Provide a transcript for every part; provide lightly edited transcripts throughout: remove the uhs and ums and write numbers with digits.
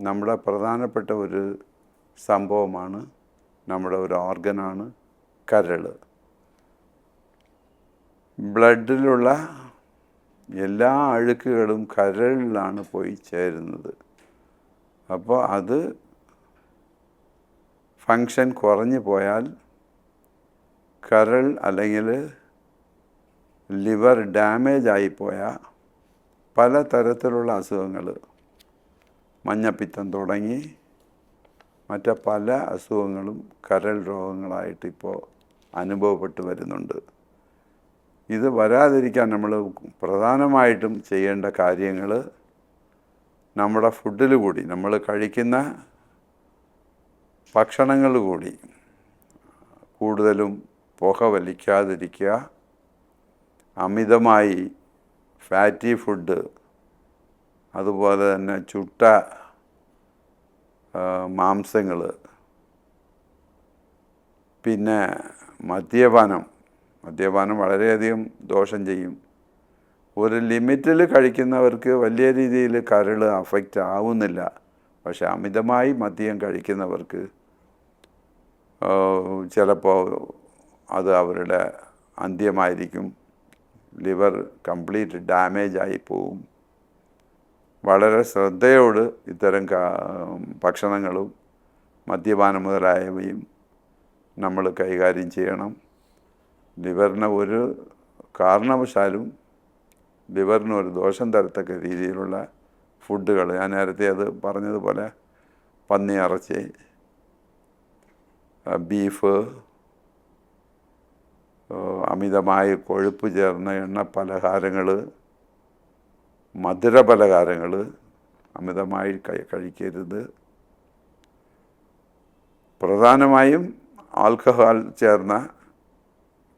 നമ്മുടെ പ്രധാനപ്പെട്ട ഒരു സംഭവമാണ്, നമ്മുടെ ഒരു ഓർഗനാണ് കരൾ. ബ്ലഡിലുള്ള എല്ലാ അഴുക്കുകളും കരളിലാണ് പോയി ചേരുന്നത്. അപ്പോൾ അത് ഫങ്ഷൻ കുറഞ്ഞു പോയാൽ കരൾ അല്ലെങ്കിൽ ലിവർ ഡാമേജ് ആയിപ്പോയാൽ പല തരത്തിലുള്ള അസുഖങ്ങൾ, മഞ്ഞപ്പിത്തം തുടങ്ങി മറ്റ് പല അസുഖങ്ങളും കരൾ രോഗങ്ങളായിട്ടിപ്പോൾ അനുഭവപ്പെട്ടു വരുന്നുണ്ട്. ഇത് വരാതിരിക്കാൻ നമ്മൾ പ്രധാനമായിട്ടും ചെയ്യേണ്ട കാര്യങ്ങൾ, നമ്മുടെ ഫുഡിൽ കൂടി, നമ്മൾ കഴിക്കുന്ന ഭക്ഷണങ്ങൾ കൂടി കൂടുതലും പുക വലിക്കാതിരിക്കുക, അമിതമായി ഫാറ്റി ഫുഡ്, അതുപോലെ തന്നെ ചുട്ട മാംസങ്ങൾ, പിന്നെ മദ്യപാനം വളരെയധികം ദോഷം ചെയ്യും. ഒരു ലിമിറ്റിൽ കഴിക്കുന്നവർക്ക് വലിയ രീതിയിൽ കരൾ അഫക്റ്റ് ആവുന്നില്ല. പക്ഷെ അമിതമായി മദ്യം കഴിക്കുന്നവർക്ക് ചിലപ്പോൾ അത് അവരുടെ അന്ത്യമായിരിക്കും. ലിവർ കംപ്ലീറ്റ് ഡാമേജ് ആയി പോവും. വളരെ ശ്രദ്ധയോട് ഇത്തരം ഭക്ഷണങ്ങളും മദ്യപാനം മുതലായവയും നമ്മൾ കൈകാര്യം ചെയ്യണം. ലിവറിന് ഒരു കാരണവശാലും ലിവറിന് ഒരു ദോഷം തരത്തക്ക രീതിയിലുള്ള ഫുഡുകൾ, ഞാൻ നേരത്തെ അത് പറഞ്ഞതുപോലെ പന്നിയിറച്ചി, ബീഫ്, അമിതമായ കൊഴുപ്പ് ചേർന്ന എണ്ണ പലഹാരങ്ങൾ, മധുര പലഹാരങ്ങൾ അമിതമായി കഴിക്കരുത്. പ്രധാനമായും ആൽക്കഹോൾ ചേർന്ന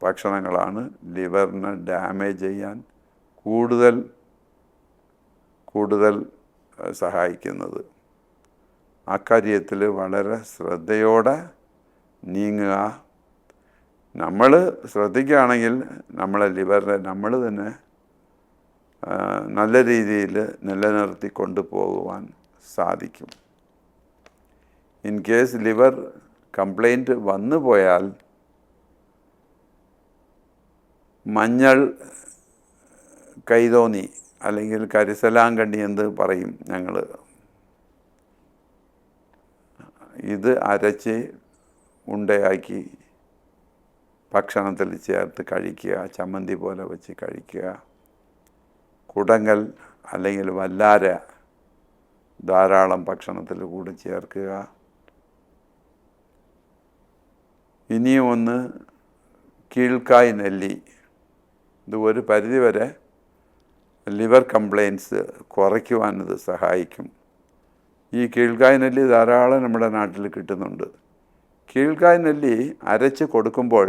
ഭക്ഷണങ്ങളാണ് ലിവറിനെ ഡാമേജ് ചെയ്യാൻ കൂടുതൽ സഹായിക്കുന്നത്. അക്കാര്യത്തിൽ വളരെ ശ്രദ്ധയോടെ നീങ്ങുക. നമ്മൾ ശ്രദ്ധിക്കുകയാണെങ്കിൽ നമ്മളെ ലിവറിനെ നമ്മൾ തന്നെ നല്ല രീതിയിൽ നിലനിർത്തി കൊണ്ടുപോകുവാൻ സാധിക്കും. ഇൻ കേസ് ലിവർ കംപ്ലൈൻറ്റ് വന്നു പോയാൽ മഞ്ഞൾ കൈതോന്നി അല്ലെങ്കിൽ കരിസലാങ്കണ്ണി എന്ന് പറയും ഞങ്ങൾ. ഇത് അരച്ച് ഉണ്ടയാക്കി ഭക്ഷണത്തിൽ ചേർത്ത് കഴിക്കുക, ചമ്മന്തി പോലെ വെച്ച് കഴിക്കുക. കുടങ്ങൽ അല്ലെങ്കിൽ വല്ലാര ധാരാളം ഭക്ഷണത്തിൽ കൂടി ചേർക്കുക. ഇനിയും ഒന്ന് കീഴ്ക്കായ് നെല്ലി. ഇത് ഒരു പരിധിവരെ ലിവർ കംപ്ലയിൻസ് കുറയ്ക്കുവാൻ ഇത് സഹായിക്കും. ഈ കീഴ്ക്കായ് നെല്ലി ധാരാളം നമ്മുടെ നാട്ടിൽ കിട്ടുന്നുണ്ട്. കീഴ്ക്കായ് നെല്ലി അരച്ച് കൊടുക്കുമ്പോൾ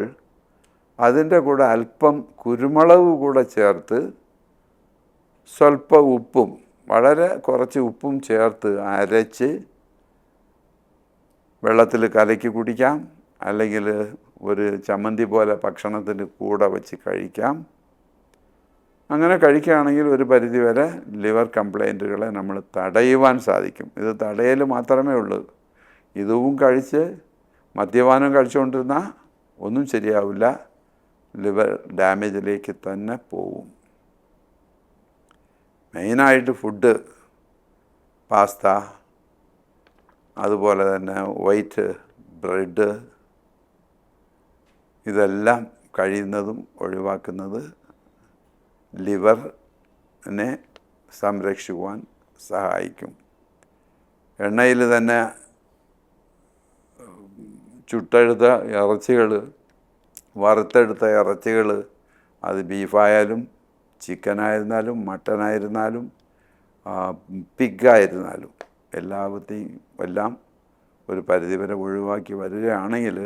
അതിൻ്റെ കൂടെ അല്പം കുരുമുളക് കൂടെ ചേർത്ത് സ്വല്പം ഉപ്പും, വളരെ കുറച്ച് ഉപ്പും ചേർത്ത് അരച്ച് വെള്ളത്തിൽ കലക്കി കുടിക്കാം. അല്ലെങ്കിൽ ഒരു ചമ്മന്തി പോലെ ഭക്ഷണത്തിന് കൂടെ വെച്ച് കഴിക്കാം. അങ്ങനെ കഴിക്കുകയാണെങ്കിൽ ഒരു പരിധിവരെ ലിവർ കംപ്ലൈൻറ്റുകളെ നമ്മൾ തടയുവാൻ സാധിക്കും. ഇത് തടയൽ മാത്രമേ ഉള്ളൂ. ഇതും കഴിച്ച് മദ്യപാനം കഴിച്ചുകൊണ്ടിരുന്നാൽ ഒന്നും ശരിയാവില്ല, ലിവർ ഡാമേജിലേക്ക് തന്നെ പോവും. മെയിനായിട്ട് ഫുഡ്, പാസ്ത, അതുപോലെ തന്നെ വൈറ്റ് ബ്രെഡ്, ഇതെല്ലാം കഴിയുന്നതും ഒഴിവാക്കുന്നത് ലിവറിനെ സംരക്ഷിക്കുവാൻ സഹായിക്കും. എണ്ണയിൽ തന്നെ ചുട്ടെടുത്ത ഇറച്ചികൾ, വറുത്തെടുത്ത ഇറച്ചികൾ, അത് ബീഫായാലും ചിക്കനായിരുന്നാലും മട്ടനായിരുന്നാലും പിഗ്ഗായിരുന്നാലും എല്ലാം ഒരു പരിധിവരെ ഒഴിവാക്കി വരികയാണെങ്കിൽ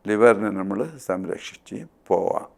ലിവറിനെ നമ്മൾ സംരക്ഷിച്ച് പോവാം.